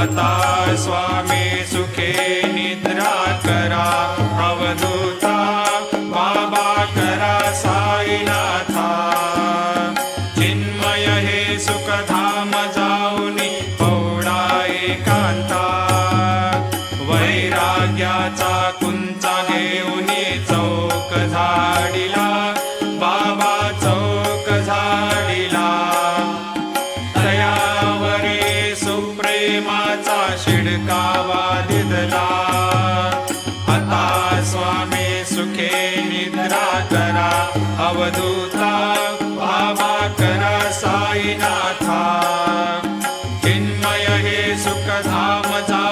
आता स्वामी सुखे निद्रा करा अवधूता बाबा करा साईनाथा चिन्मय हे सुखधाम जाऊनी पौडा एकांता वैराग्याचा कुंचा घेऊनी चौक झाडिला बाबा चौक झाडिला दयावरी सुप्रेमाचा शिडकावा दिदला आता स्वामी सुखे निद्रा करा अवधूता बाबा करा साईनाथा चिन्मय हे सुखधाम जा